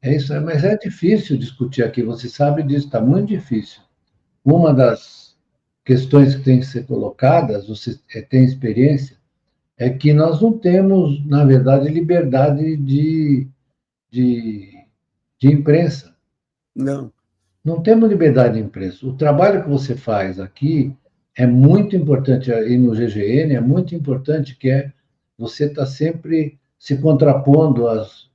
É isso, mas é difícil discutir aqui, você sabe disso, está muito difícil. Uma das questões que tem que ser colocadas, você tem experiência, é que nós não temos, na verdade, liberdade de, de imprensa. Não. Não temos liberdade de imprensa. O trabalho que você faz aqui é muito importante, aí no GGN, é muito importante, que é você está sempre se contrapondo às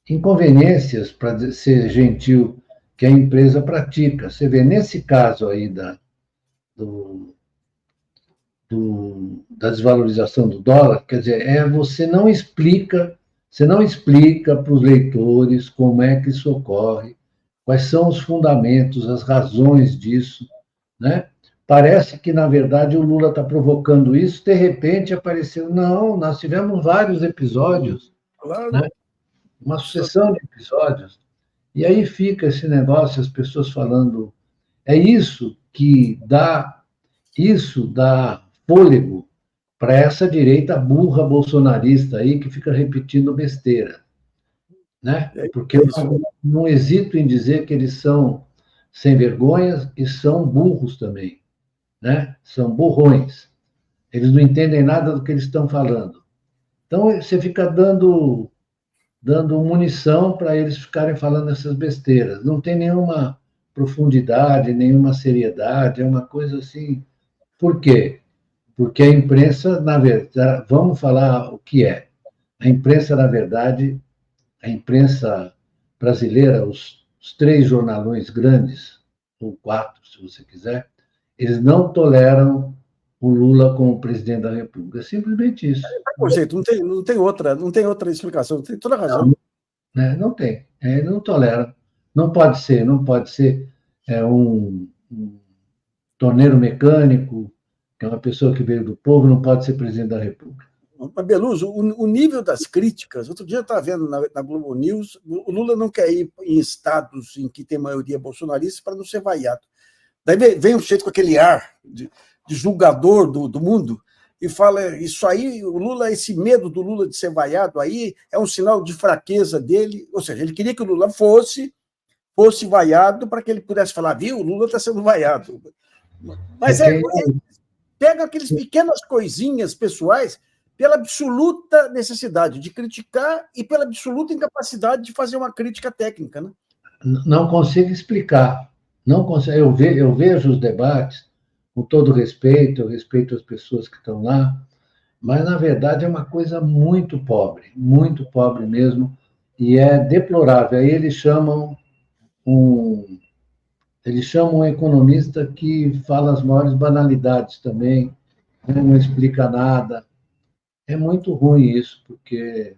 inconveniências, para ser gentil, que a empresa pratica. Você vê, nesse caso aí do, da desvalorização do dólar, quer dizer, você não explica para os leitores como é que isso ocorre, quais são os fundamentos, as razões disso, né? Parece que, na verdade, o Lula está provocando isso, de repente apareceu. Não, nós tivemos vários episódios, Claro. né? Uma sucessão de episódios, e aí fica esse negócio, as pessoas falando. É isso dá fôlego para essa direita burra bolsonarista aí que fica repetindo besteira, né? Porque eu não hesito em dizer que eles são sem vergonhas e são burros também, né? São burrões. Eles não entendem nada do que eles estão falando. Então você fica dando munição para eles ficarem falando essas besteiras. Não tem nenhuma profundidade, nenhuma seriedade, é uma coisa assim. Por quê? Porque a imprensa, na verdade, vamos falar o que é. A imprensa, na verdade, a imprensa brasileira, os três jornalões grandes, ou quatro, se você quiser, eles não toleram o Lula como presidente da República. É simplesmente isso. Jeito, não tem outra explicação, tem toda a razão. Não, né? Não tem. Não tolera. Não pode ser um torneiro mecânico, que é uma pessoa que veio do povo, não pode ser presidente da República. Mas, Beluso, o nível das críticas, outro dia eu estava vendo na Globo News, o Lula não quer ir em estados em que tem maioria bolsonarista para não ser vaiado. Daí vem um sujeito com aquele ar de julgador do mundo e fala, isso aí, o Lula, esse medo do Lula de ser vaiado aí é um sinal de fraqueza dele, ou seja, ele queria que o Lula fosse vaiado para que ele pudesse falar, viu, o Lula está sendo vaiado. Mas ele pega aquelas pequenas coisinhas pessoais pela absoluta necessidade de criticar e pela absoluta incapacidade de fazer uma crítica técnica, né? Não consigo explicar. Não consigo. Eu vejo os debates com todo respeito, eu respeito as pessoas que estão lá, mas, na verdade, é uma coisa muito pobre mesmo, e é deplorável. Aí eles chamam um economista que fala as maiores banalidades também, não explica nada. É muito ruim isso, porque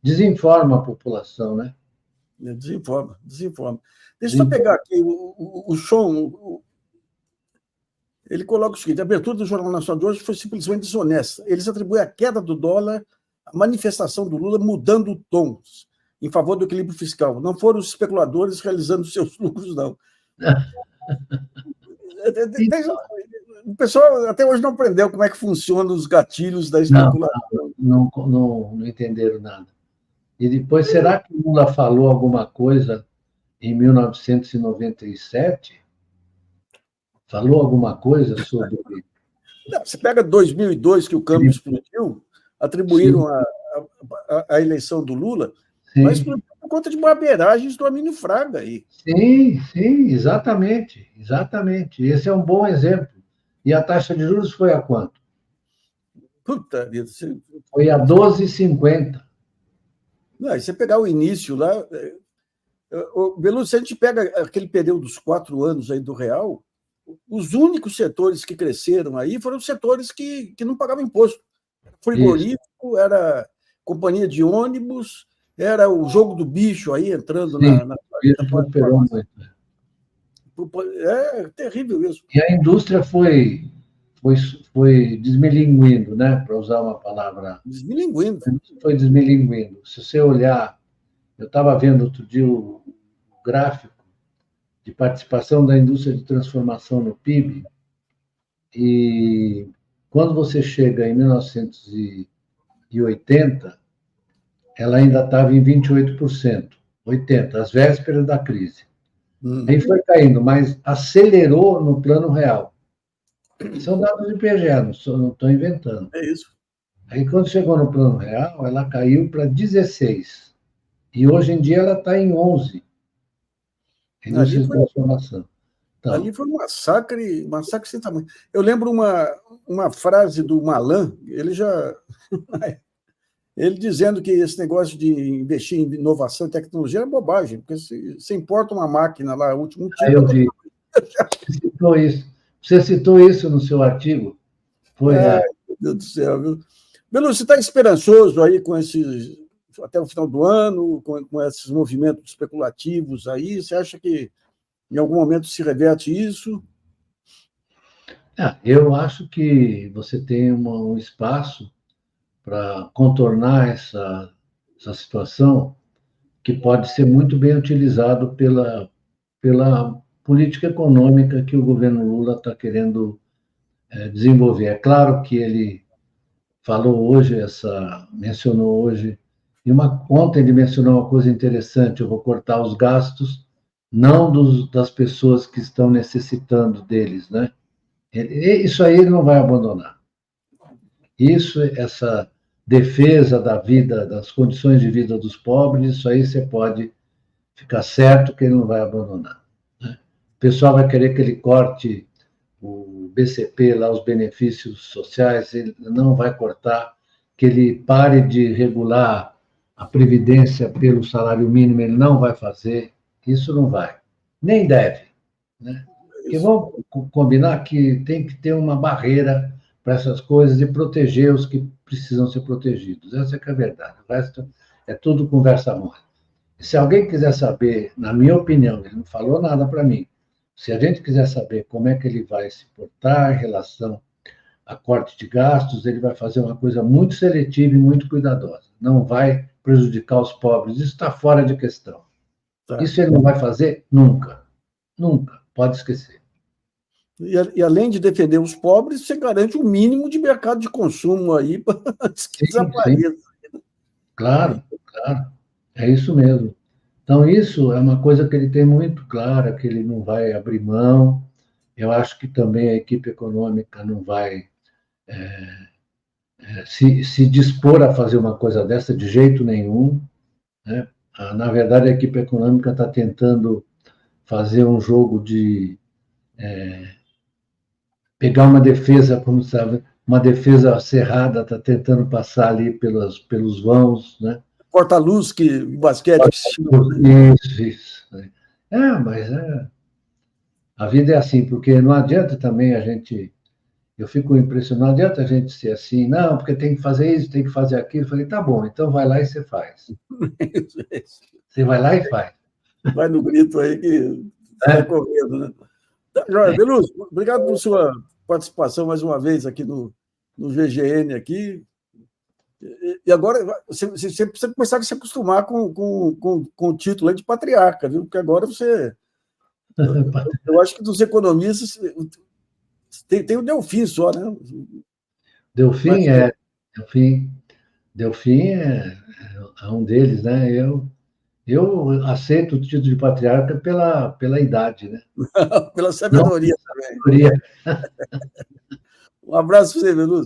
desinforma a população, né? Desinforma. Deixa eu pegar aqui o som. Ele coloca o seguinte: a abertura do Jornal Nacional de hoje foi simplesmente desonesta. Eles atribuem a queda do dólar à manifestação do Lula mudando tons em favor do equilíbrio fiscal. Não foram os especuladores realizando seus lucros, não. O pessoal até hoje não aprendeu como é que funcionam os gatilhos da especulação. Não entenderam nada. E depois, será que o Lula falou alguma coisa em 1997? Falou alguma coisa sobre... Não, você pega 2002, que o câmbio explodiu, atribuíram a eleição do Lula, Sim. Mas por conta de barbeiragens do Armínio Fraga aí. Sim, exatamente. Esse é um bom exemplo. E a taxa de juros foi a quanto? Puta vida. Foi a 12,50. Não, e você pegar o início lá... Beluso, se a gente pega aquele período dos 4 anos aí do Real, os únicos setores que cresceram aí foram os setores que não pagavam imposto. Frigorífico, era companhia de ônibus, era o jogo do bicho aí entrando na É terrível isso. E a indústria foi desmilinguindo, né? Para usar uma palavra. Desmilinguindo. Foi desmilinguindo. Se você olhar, eu estava vendo outro dia o gráfico de participação da indústria de transformação no PIB, e quando você chega em 1980, ela ainda estava em 28%, 80%, às vésperas da crise. Aí foi caindo, mas acelerou no plano real. São dados do IBGE, não estou inventando. É isso. Aí, quando chegou no plano real, ela caiu para 16%. E hoje em dia ela está em 11%. Indústria de transformação. Então, ali foi um massacre sem tamanho. Eu lembro uma frase do Malan, ele dizendo que esse negócio de investir em inovação e tecnologia é bobagem, porque se importa uma máquina lá, o último tipo... Eu vi. Você citou isso no seu artigo? Foi. Ai, meu Deus do céu, viu? Belu, você está esperançoso aí com esses, até o final do ano, com esses movimentos especulativos aí? Você acha que em algum momento se reverte isso? Eu acho que você tem um espaço para contornar essa situação que pode ser muito bem utilizado pela política econômica que o governo Lula está querendo desenvolver. É claro que ele falou hoje, mencionou hoje, ontem ele mencionou uma coisa interessante: eu vou cortar os gastos, não das pessoas que estão necessitando deles, né? Isso aí ele não vai abandonar. Essa defesa da vida, das condições de vida dos pobres, isso aí você pode ficar certo que ele não vai abandonar, né? O pessoal vai querer que ele corte o BCP, lá, os benefícios sociais, ele não vai cortar, que ele pare de regular a previdência pelo salário mínimo, ele não vai fazer, isso não vai, nem deve, né? Porque vamos combinar que tem que ter uma barreira para essas coisas e proteger os que precisam ser protegidos. Essa é que é a verdade. O resto é tudo conversa mole. Se alguém quiser saber, na minha opinião, ele não falou nada para mim, se a gente quiser saber como é que ele vai se portar em relação a corte de gastos, ele vai fazer uma coisa muito seletiva e muito cuidadosa. Não vai prejudicar os pobres. Isso está fora de questão. Tá. Isso ele não vai fazer nunca. Nunca. Pode esquecer. E além de defender os pobres, você garante um mínimo de mercado de consumo aí para que desapareça. Claro, claro. É isso mesmo. Então, isso é uma coisa que ele tem muito clara, que ele não vai abrir mão. Eu acho que também a equipe econômica não vai se dispor a fazer uma coisa dessa de jeito nenhum, né? Na verdade, a equipe econômica está tentando fazer um jogo de pegar uma defesa, como sabe, uma defesa cerrada, está tentando passar ali pelos vãos, né? Porta-luz que o basquete... Isso. Mas a vida é assim, porque não adianta também a gente... Eu fico impressionado, não adianta a gente ser assim, não, porque tem que fazer isso, tem que fazer aquilo. Eu falei, tá bom, então vai lá e você faz. Você vai lá e faz. Vai no grito aí que está correndo, né? Tá, Joia, Beluso, obrigado por sua participação mais uma vez aqui no VGN aqui. E agora você precisa começar a se acostumar com o título aí de patriarca, viu? Porque agora você... Eu acho que dos economistas tem o Delfim só, né? Delfim é um deles, né? Eu aceito o título de patriarca pela idade, né? Pela sabedoria também. Um abraço para você, Beluso.